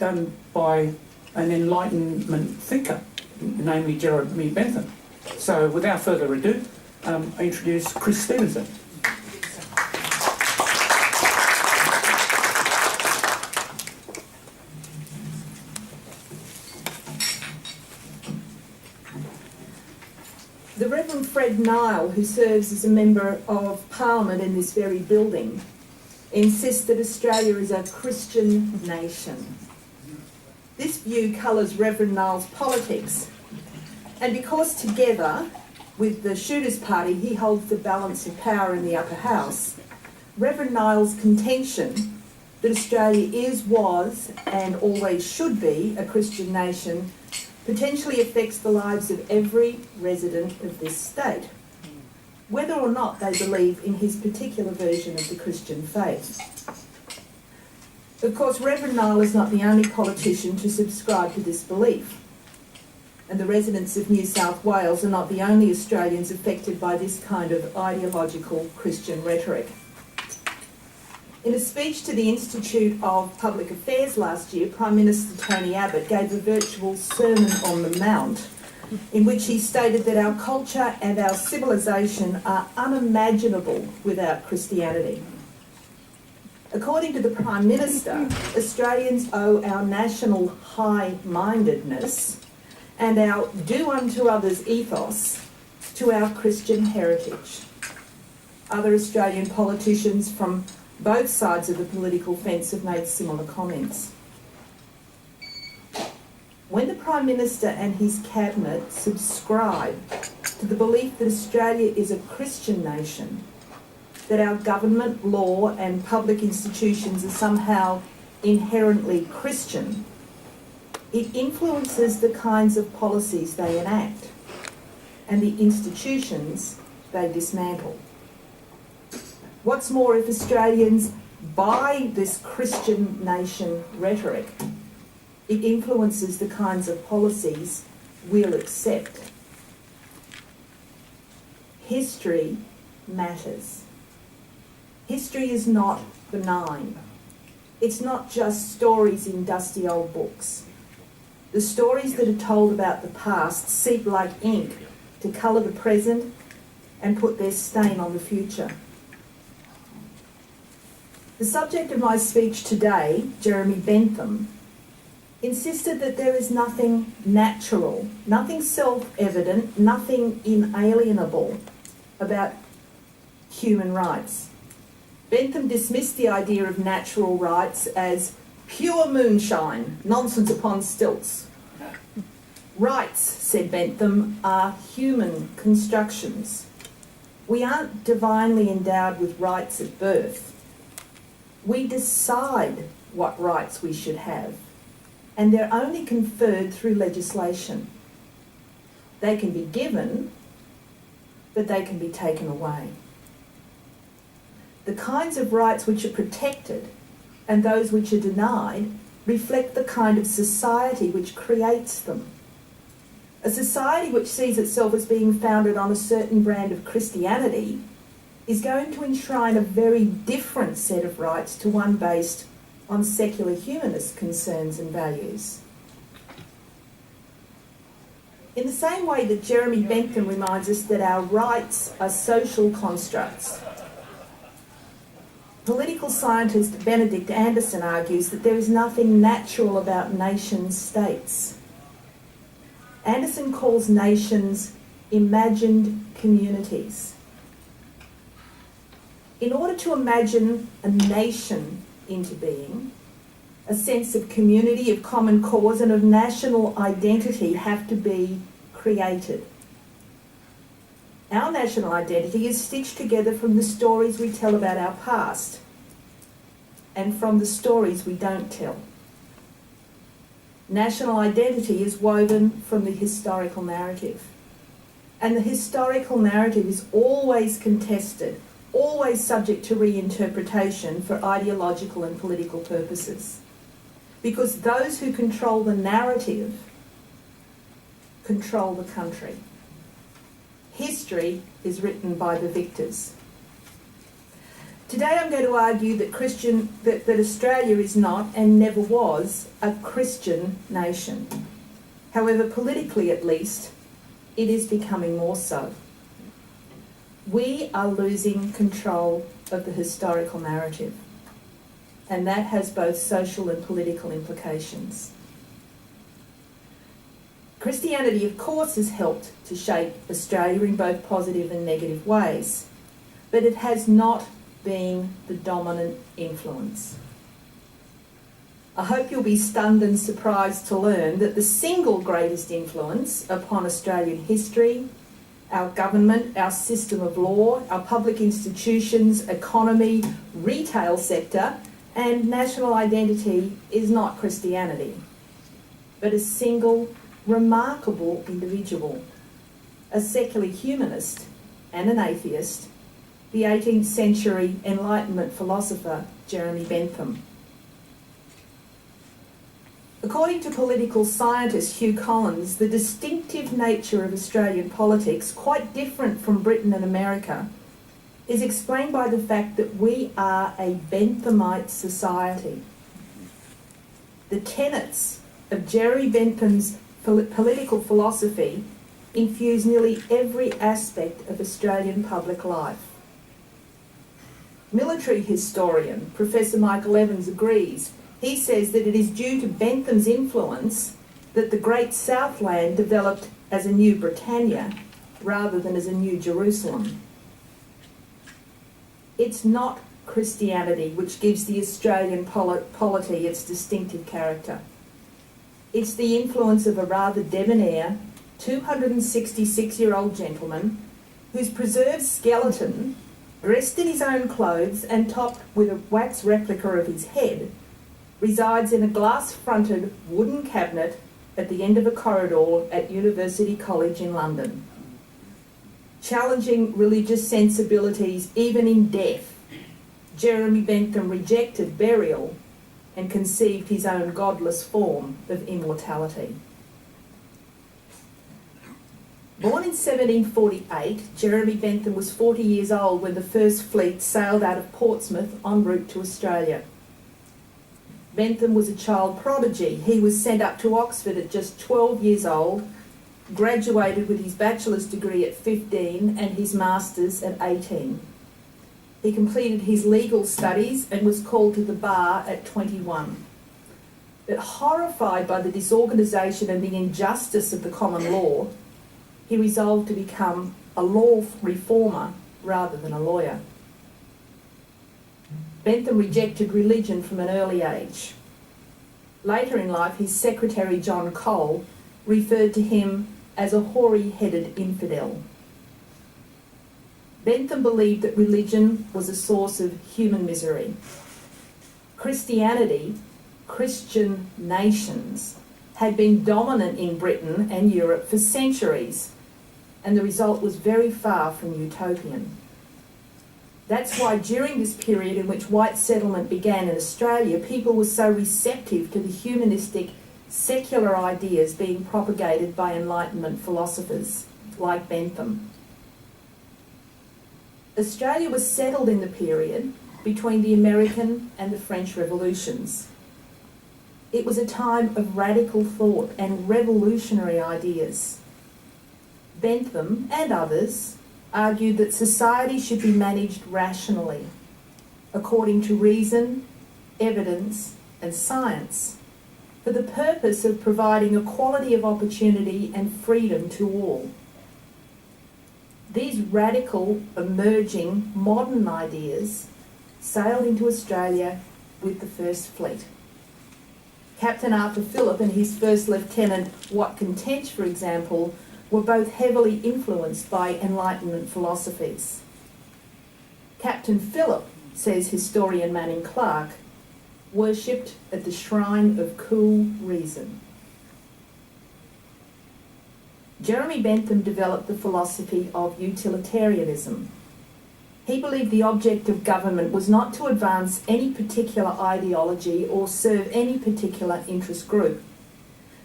done by an Enlightenment thinker, namely Jeremy Bentham. So without further ado, I introduce Chrys Stevenson. The Reverend Fred Nile, who serves as a Member of Parliament in this very building, insists that Australia is a Christian nation. This view colours Reverend Nile's politics, and because together with the Shooters Party he holds the balance of power in the upper house, Reverend Nile's contention that Australia is, was and always should be a Christian nation potentially affects the lives of every resident of this state, whether or not they believe in his particular version of the Christian faith. Of course, Reverend Nile is not the only politician to subscribe to this belief, and the residents of New South Wales are not the only Australians affected by this kind of ideological Christian rhetoric. In a speech to the Institute of Public Affairs last year, Prime Minister Tony Abbott gave a virtual Sermon on the Mount in which he stated that our culture and our civilisation are unimaginable without Christianity. According to the Prime Minister, Australians owe our national high-mindedness and our do unto others ethos to our Christian heritage. Other Australian politicians from both sides of the political fence have made similar comments. When the Prime Minister and his Cabinet subscribe to the belief that Australia is a Christian nation, that our government, law and public institutions are somehow inherently Christian, it influences the kinds of policies they enact and the institutions they dismantle. What's more, if Australians buy this Christian nation rhetoric, it influences the kinds of policies we'll accept. History matters. History is not benign. It's not just stories in dusty old books. The stories that are told about the past seep like ink to colour the present and put their stain on the future. The subject of my speech today, Jeremy Bentham, insisted that there is nothing natural, nothing self-evident, nothing inalienable about human rights. Bentham dismissed the idea of natural rights as pure moonshine, nonsense upon stilts. Rights, said Bentham, are human constructions. We aren't divinely endowed with rights at birth. We decide what rights we should have, and they're only conferred through legislation. They can be given, but they can be taken away. The kinds of rights which are protected and those which are denied reflect the kind of society which creates them. A society which sees itself as being founded on a certain brand of Christianity is going to enshrine a very different set of rights to one based on secular humanist concerns and values. In the same way that Jeremy Bentham reminds us that our rights are social constructs, political scientist Benedict Anderson argues that there is nothing natural about nation-states. Anderson calls nations imagined communities. In order to imagine a nation into being, a sense of community, of common cause and of national identity have to be created. Our national identity is stitched together from the stories we tell about our past and from the stories we don't tell. National identity is woven from the historical narrative, and the historical narrative is always contested, always subject to reinterpretation for ideological and political purposes. Because those who control the narrative control the country. History is written by the victors. Today I'm going to argue that Australia is not and never was a Christian nation. However, politically at least, it is becoming more so. We are losing control of the historical narrative, and that has both social and political implications. Christianity, of course, has helped to shape Australia in both positive and negative ways, but it has not been the dominant influence. I hope you'll be stunned and surprised to learn that the single greatest influence upon Australian history, our government, our system of law, our public institutions, economy, retail sector, and national identity is not Christianity, but a single remarkable individual, a secular humanist and an atheist, the 18th century Enlightenment philosopher Jeremy Bentham. According to political scientist Hugh Collins, the distinctive nature of Australian politics, quite different from Britain and America, is explained by the fact that we are a Benthamite society. The tenets of Jeremy Bentham's political philosophy infuse nearly every aspect of Australian public life. Military historian Professor Michael Evans agrees. He says that it is due to Bentham's influence that the Great Southland developed as a new Britannia rather than as a new Jerusalem. It's not Christianity which gives the Australian polity its distinctive character. It's the influence of a rather debonair, 266-year-old gentleman whose preserved skeleton, dressed in his own clothes and topped with a wax replica of his head, resides in a glass-fronted wooden cabinet at the end of a corridor at University College in London. Challenging religious sensibilities even in death, Jeremy Bentham rejected burial and conceived his own godless form of immortality. Born in 1748, Jeremy Bentham was 40 years old when the first fleet sailed out of Portsmouth en route to Australia. Bentham was a child prodigy. He was sent up to Oxford at just 12 years old, graduated with his bachelor's degree at 15 and his master's at 18. He completed his legal studies and was called to the bar at 21. But horrified by the disorganisation and the injustice of the common law, he resolved to become a law reformer rather than a lawyer. Bentham rejected religion from an early age. Later in life, his secretary John Cole referred to him as a hoary-headed infidel. Bentham believed that religion was a source of human misery. Christianity, Christian nations, had been dominant in Britain and Europe for centuries, and the result was very far from utopian. That's why during this period in which white settlement began in Australia, people were so receptive to the humanistic, secular ideas being propagated by Enlightenment philosophers like Bentham. Australia was settled in the period between the American and the French revolutions. It was a time of radical thought and revolutionary ideas. Bentham and others argued that society should be managed rationally, according to reason, evidence, and science, for the purpose of providing equality of opportunity and freedom to all. These radical, emerging, modern ideas sailed into Australia with the first fleet. Captain Arthur Phillip and his first lieutenant Watkin Tench, for example, were both heavily influenced by Enlightenment philosophies. Captain Phillip, says historian Manning Clark, worshipped at the shrine of cool reason. Jeremy Bentham developed the philosophy of utilitarianism. He believed the object of government was not to advance any particular ideology or serve any particular interest group.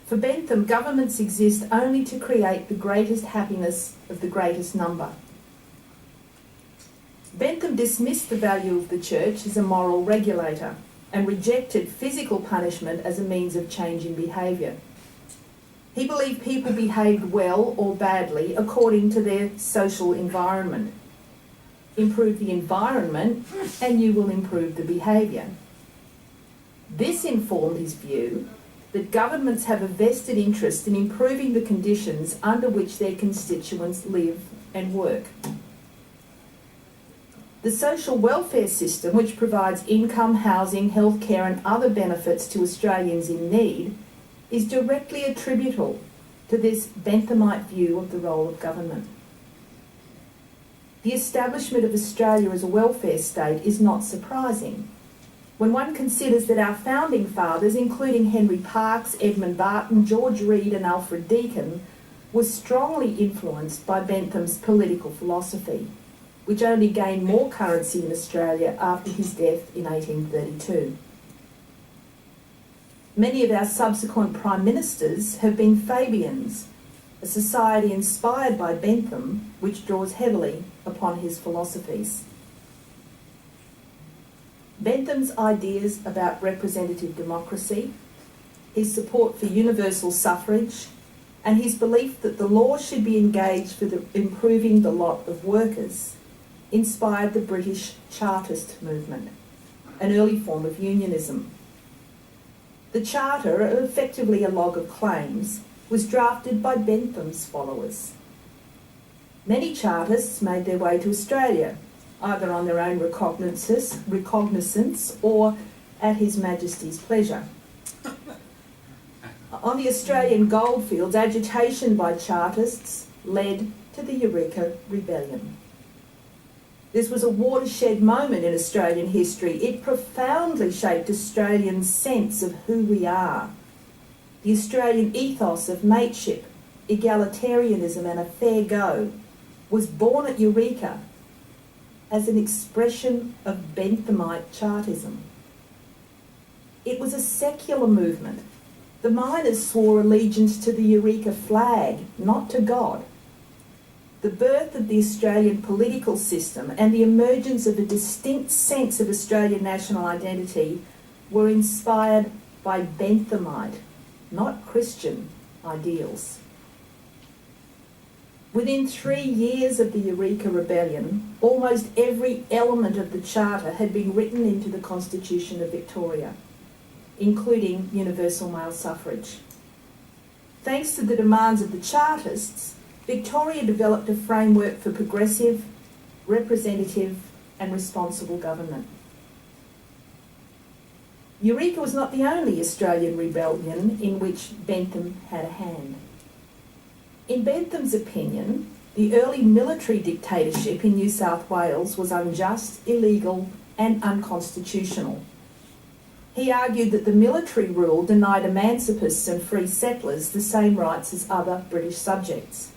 For Bentham, governments exist only to create the greatest happiness of the greatest number. Bentham dismissed the value of the church as a moral regulator and rejected physical punishment as a means of changing behaviour. He believed people behaved well or badly according to their social environment. Improve the environment and you will improve the behaviour. This informed his view that governments have a vested interest in improving the conditions under which their constituents live and work. The social welfare system, which provides income, housing, healthcare and other benefits to Australians in need, is directly attributable to this Benthamite view of the role of government. The establishment of Australia as a welfare state is not surprising when one considers that our founding fathers, including Henry Parkes, Edmund Barton, George Read and Alfred Deakin, were strongly influenced by Bentham's political philosophy, which only gained more currency in Australia after his death in 1832. Many of our subsequent Prime Ministers have been Fabians, a society inspired by Bentham, which draws heavily upon his philosophies. Bentham's ideas about representative democracy, his support for universal suffrage, and his belief that the law should be engaged for improving the lot of workers inspired the British Chartist movement, an early form of unionism. The Charter, effectively a log of claims, was drafted by Bentham's followers. Many Chartists made their way to Australia, either on their own recognizance or at His Majesty's pleasure. On the Australian goldfields, agitation by Chartists led to the Eureka Rebellion. This was a watershed moment in Australian history. It profoundly shaped Australians' sense of who we are. The Australian ethos of mateship, egalitarianism and a fair go was born at Eureka as an expression of Benthamite Chartism. It was a secular movement. The miners swore allegiance to the Eureka flag, not to God. The birth of the Australian political system and the emergence of a distinct sense of Australian national identity were inspired by Benthamite, not Christian, ideals. Within 3 years of the Eureka Rebellion, almost every element of the Charter had been written into the Constitution of Victoria, including universal male suffrage. Thanks to the demands of the Chartists, Victoria developed a framework for progressive, representative and responsible government. Eureka was not the only Australian rebellion in which Bentham had a hand. In Bentham's opinion, the early military dictatorship in New South Wales was unjust, illegal and unconstitutional. He argued that the military rule denied emancipists and free settlers the same rights as other British subjects.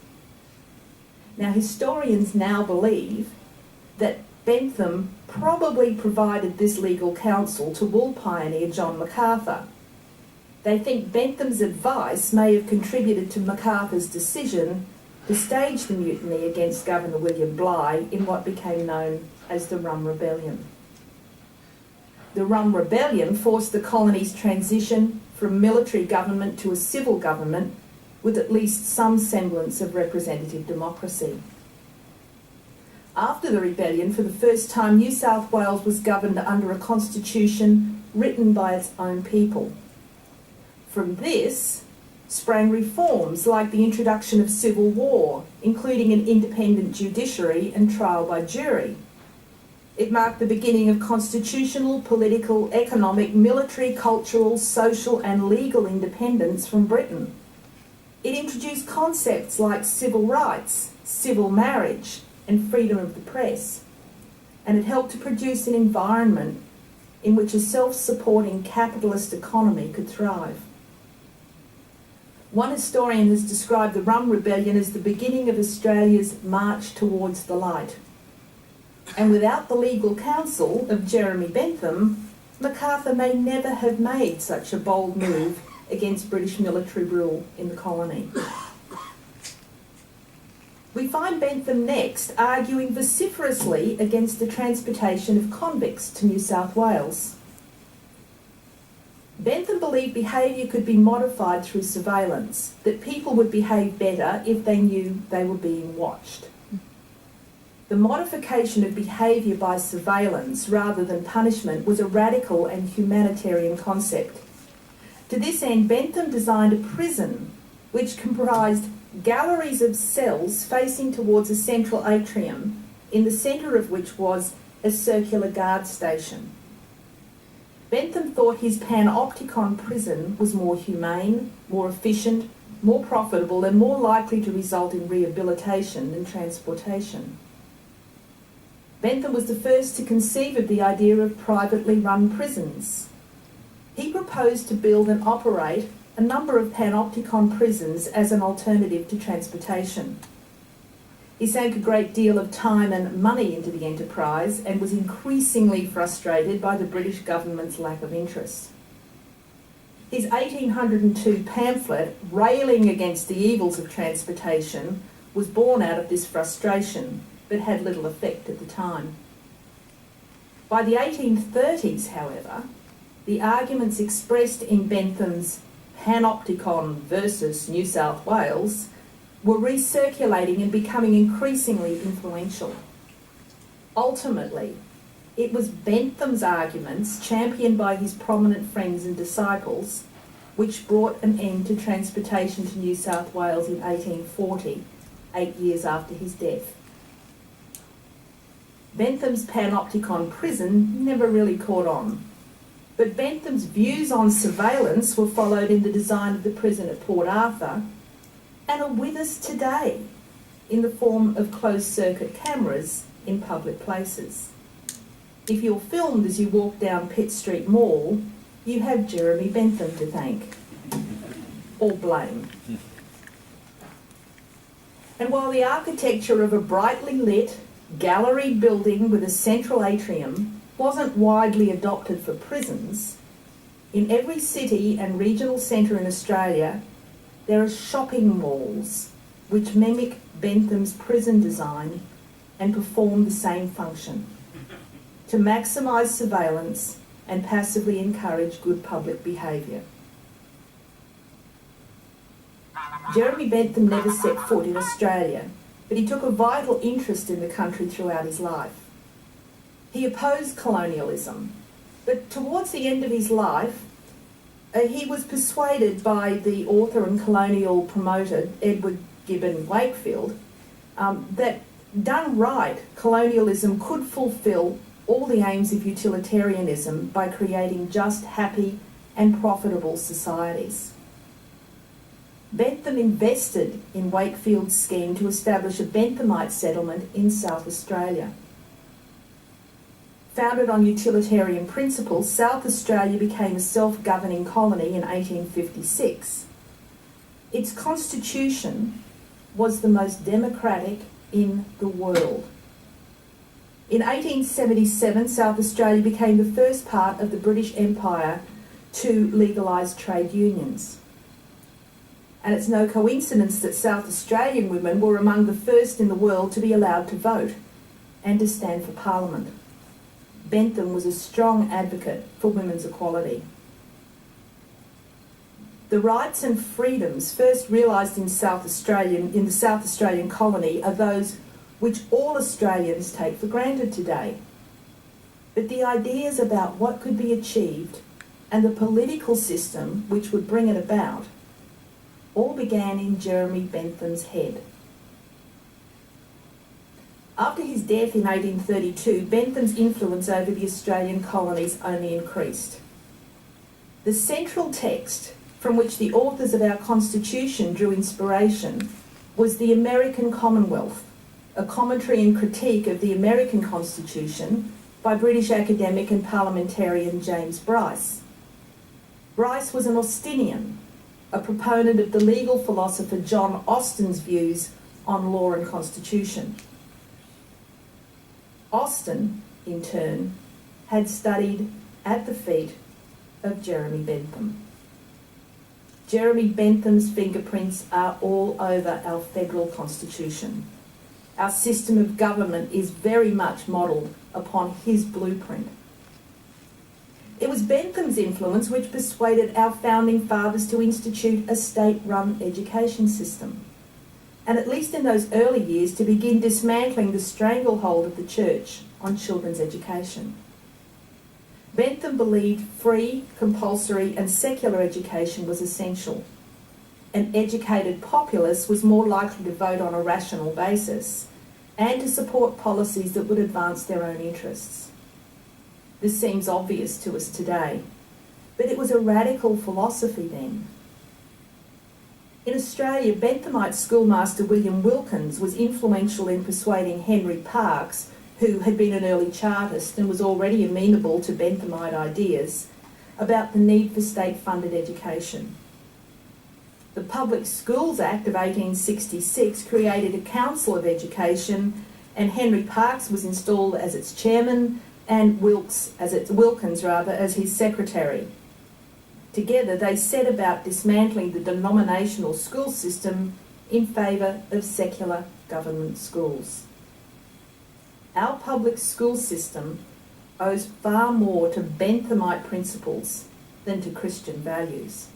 Now, historians now believe that Bentham probably provided this legal counsel to wool pioneer John MacArthur. They think Bentham's advice may have contributed to MacArthur's decision to stage the mutiny against Governor William Bligh in what became known as the Rum Rebellion. The Rum Rebellion forced the colony's transition from military government to a civil government with at least some semblance of representative democracy. After the rebellion, for the first time, New South Wales was governed under a constitution written by its own people. From this sprang reforms like the introduction of civil war, including an independent judiciary and trial by jury. It marked the beginning of constitutional, political, economic, military, cultural, social and legal independence from Britain. It introduced concepts like civil rights, civil marriage and freedom of the press, and it helped to produce an environment in which a self-supporting capitalist economy could thrive. One historian has described the Rum Rebellion as the beginning of Australia's march towards the light. And without the legal counsel of Jeremy Bentham, MacArthur may never have made such a bold move against British military rule in the colony. We find Bentham next arguing vociferously against the transportation of convicts to New South Wales. Bentham believed behaviour could be modified through surveillance, that people would behave better if they knew they were being watched. The modification of behaviour by surveillance rather than punishment was a radical and humanitarian concept. To this end, Bentham designed a prison which comprised galleries of cells facing towards a central atrium, in the centre of which was a circular guard station. Bentham thought his panopticon prison was more humane, more efficient, more profitable and more likely to result in rehabilitation than transportation. Bentham was the first to conceive of the idea of privately run prisons. He proposed to build and operate a number of panopticon prisons as an alternative to transportation. He sank a great deal of time and money into the enterprise and was increasingly frustrated by the British government's lack of interest. His 1802 pamphlet, railing against the evils of transportation, was born out of this frustration, but had little effect at the time. By the 1830s, however, the arguments expressed in Bentham's Panopticon versus New South Wales were recirculating and becoming increasingly influential. Ultimately, it was Bentham's arguments, championed by his prominent friends and disciples, which brought an end to transportation to New South Wales in 1840, 8 years after his death. Bentham's Panopticon prison never really caught on, but Bentham's views on surveillance were followed in the design of the prison at Port Arthur and are with us today in the form of closed-circuit cameras in public places. If you're filmed as you walk down Pitt Street Mall, you have Jeremy Bentham to thank, or blame. And while the architecture of a brightly lit, galleried building with a central atrium wasn't widely adopted for prisons, in every city and regional centre in Australia there are shopping malls which mimic Bentham's prison design and perform the same function, to maximise surveillance and passively encourage good public behaviour. Jeremy Bentham never set foot in Australia, but he took a vital interest in the country throughout his life. He opposed colonialism, but towards the end of his life, he was persuaded by the author and colonial promoter Edward Gibbon Wakefield that done right, colonialism could fulfil all the aims of utilitarianism by creating just, happy and profitable societies. Bentham invested in Wakefield's scheme to establish a Benthamite settlement in South Australia. Founded on utilitarian principles, South Australia became a self-governing colony in 1856. Its constitution was the most democratic in the world. In 1877, South Australia became the first part of the British Empire to legalise trade unions. And it's no coincidence that South Australian women were among the first in the world to be allowed to vote and to stand for Parliament. Bentham was a strong advocate for women's equality. The rights and freedoms first realised in the South Australian colony are those which all Australians take for granted today. But the ideas about what could be achieved and the political system which would bring it about all began in Jeremy Bentham's head. After his death in 1832, Bentham's influence over the Australian colonies only increased. The central text from which the authors of our Constitution drew inspiration was the American Commonwealth, a commentary and critique of the American Constitution by British academic and parliamentarian James Bryce. Bryce was an Austinian, a proponent of the legal philosopher John Austin's views on law and constitution. Austin, in turn, had studied at the feet of Jeremy Bentham. Jeremy Bentham's fingerprints are all over our federal constitution. Our system of government is very much modelled upon his blueprint. It was Bentham's influence which persuaded our founding fathers to institute a state-run education system, and at least in those early years to begin dismantling the stranglehold of the church on children's education. Bentham believed free, compulsory and secular education was essential. An educated populace was more likely to vote on a rational basis and to support policies that would advance their own interests. This seems obvious to us today, but it was a radical philosophy then. In Australia, Benthamite schoolmaster William Wilkins was influential in persuading Henry Parkes, who had been an early Chartist and was already amenable to Benthamite ideas, about the need for state-funded education. The Public Schools Act of 1866 created a Council of Education, and Henry Parkes was installed as its chairman and Wilkins as his secretary. Together they set about dismantling the denominational school system in favour of secular government schools. Our public school system owes far more to Benthamite principles than to Christian values.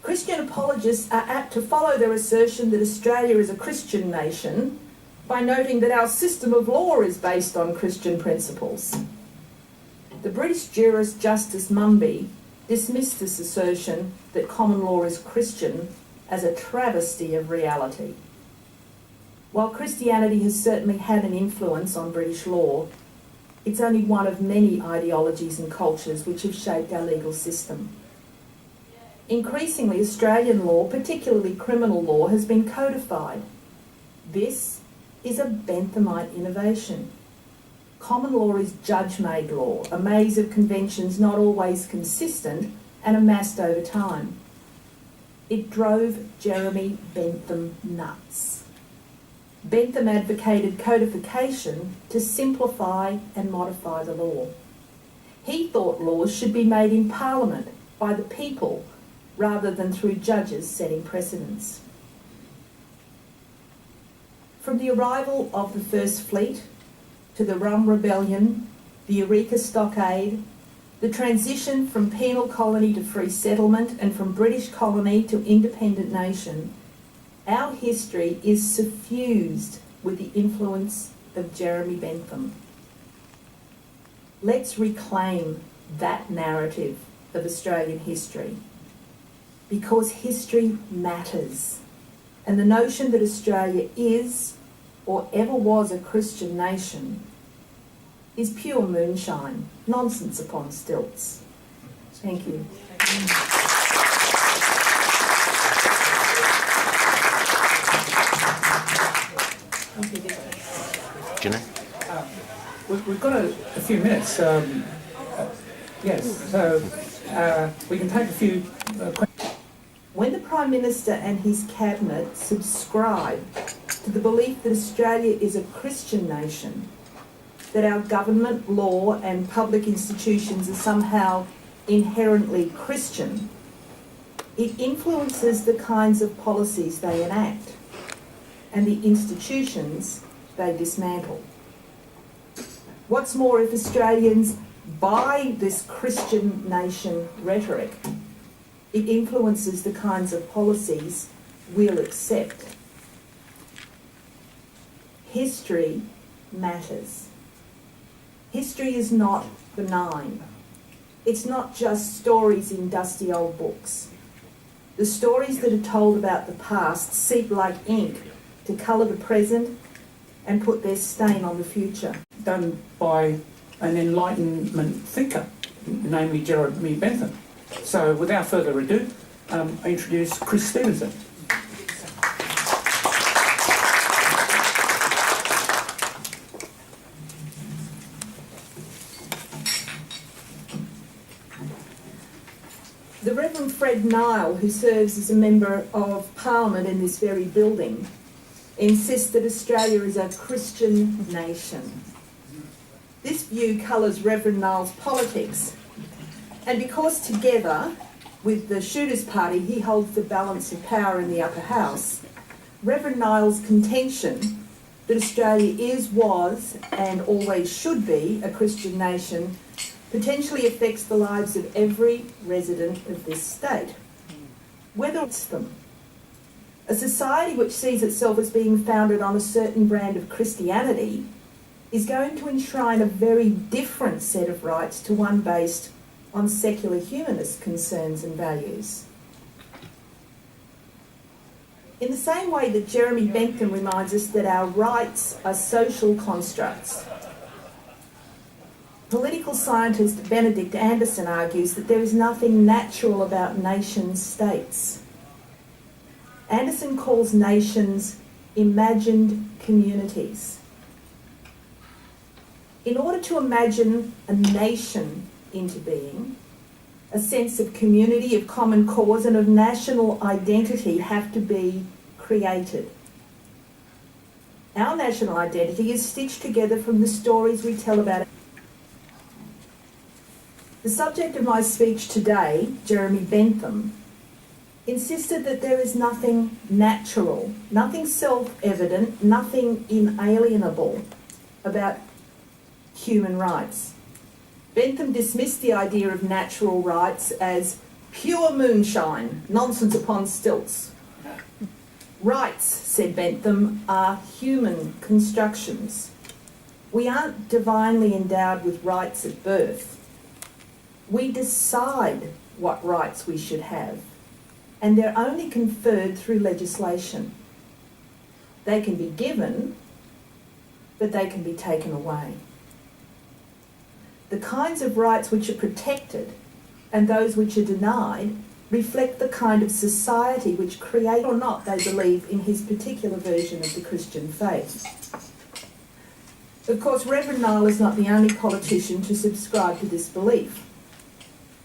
Christian apologists are apt to follow their assertion that Australia is a Christian nation by noting that our system of law is based on Christian principles. The British jurist Justice Mumby dismissed this assertion that common law is Christian as a travesty of reality. While Christianity has certainly had an influence on British law, it's only one of many ideologies and cultures which have shaped our legal system. Increasingly, Australian law, particularly criminal law, has been codified. This is a Benthamite innovation. Common law is judge-made law, a maze of conventions not always consistent and amassed over time. It drove Jeremy Bentham nuts. Bentham advocated codification to simplify and modify the law. He thought laws should be made in Parliament by the people rather than through judges setting precedents. From the arrival of the First Fleet to the Rum Rebellion, the Eureka Stockade, the transition from penal colony to free settlement and from British colony to independent nation, our history is suffused with the influence of Jeremy Bentham. Let's reclaim that narrative of Australian history, because history matters, and the notion that Australia is or ever was a Christian nation is pure moonshine, nonsense upon stilts. Thank you. Jenna? We've got a few minutes. Yes, so we can take a few questions. When the Prime Minister and his Cabinet subscribe to the belief that Australia is a Christian nation, that our government, law and public institutions are somehow inherently Christian, it influences the kinds of policies they enact and the institutions they dismantle. What's more, if Australians buy this Christian nation rhetoric, it influences the kinds of policies we'll accept. History matters. History is not benign. It's not just stories in dusty old books. The stories that are told about the past seep like ink to colour the present and put their stain on the future. Done by an Enlightenment thinker, namely Jeremy Bentham. So without further ado, I introduce Chrys Stevenson. The Reverend Fred Nile, who serves as a Member of Parliament in this very building, insists that Australia is a Christian nation. This view colours Reverend Nile's politics, and because together with the Shooters Party he holds the balance of power in the upper house, Reverend Niall's contention that Australia is, was, and always should be a Christian nation potentially affects the lives of every resident of this state, whether it's them. A society which sees itself as being founded on a certain brand of Christianity is going to enshrine a very different set of rights to one based on secular humanist concerns and values. In the same way that Jeremy Bentham reminds us that our rights are social constructs, political scientist Benedict Anderson argues that there is nothing natural about nation-states. Anderson calls nations imagined communities. In order to imagine a nation into being, a sense of community, of common cause, and of national identity have to be created. Our national identity is stitched together from the stories we tell about it. The subject of my speech today, Jeremy Bentham, insisted that there is nothing natural, nothing self-evident, nothing inalienable about human rights. Bentham dismissed the idea of natural rights as pure moonshine, nonsense upon stilts. Rights, said Bentham, are human constructions. We aren't divinely endowed with rights at birth. We decide what rights we should have, and they're only conferred through legislation. They can be given, but they can be taken away. The kinds of rights which are protected and those which are denied reflect the kind of society which create or not they believe in his particular version of the Christian faith. Of course, Reverend Niall is not the only politician to subscribe to this belief,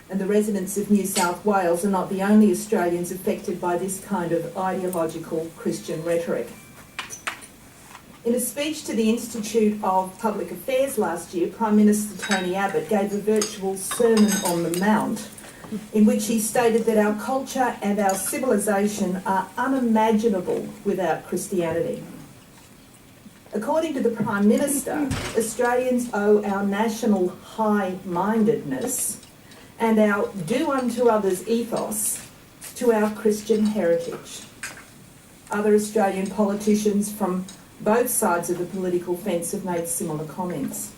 and the residents of New South Wales are not the only Australians affected by this kind of ideological Christian rhetoric. In a speech to the Institute of Public Affairs last year, Prime Minister Tony Abbott gave a virtual Sermon on the Mount in which he stated that our culture and our civilisation are unimaginable without Christianity. According to the Prime Minister, Australians owe our national high-mindedness and our do unto others ethos to our Christian heritage. Other Australian politicians from both sides of the political fence have made similar comments.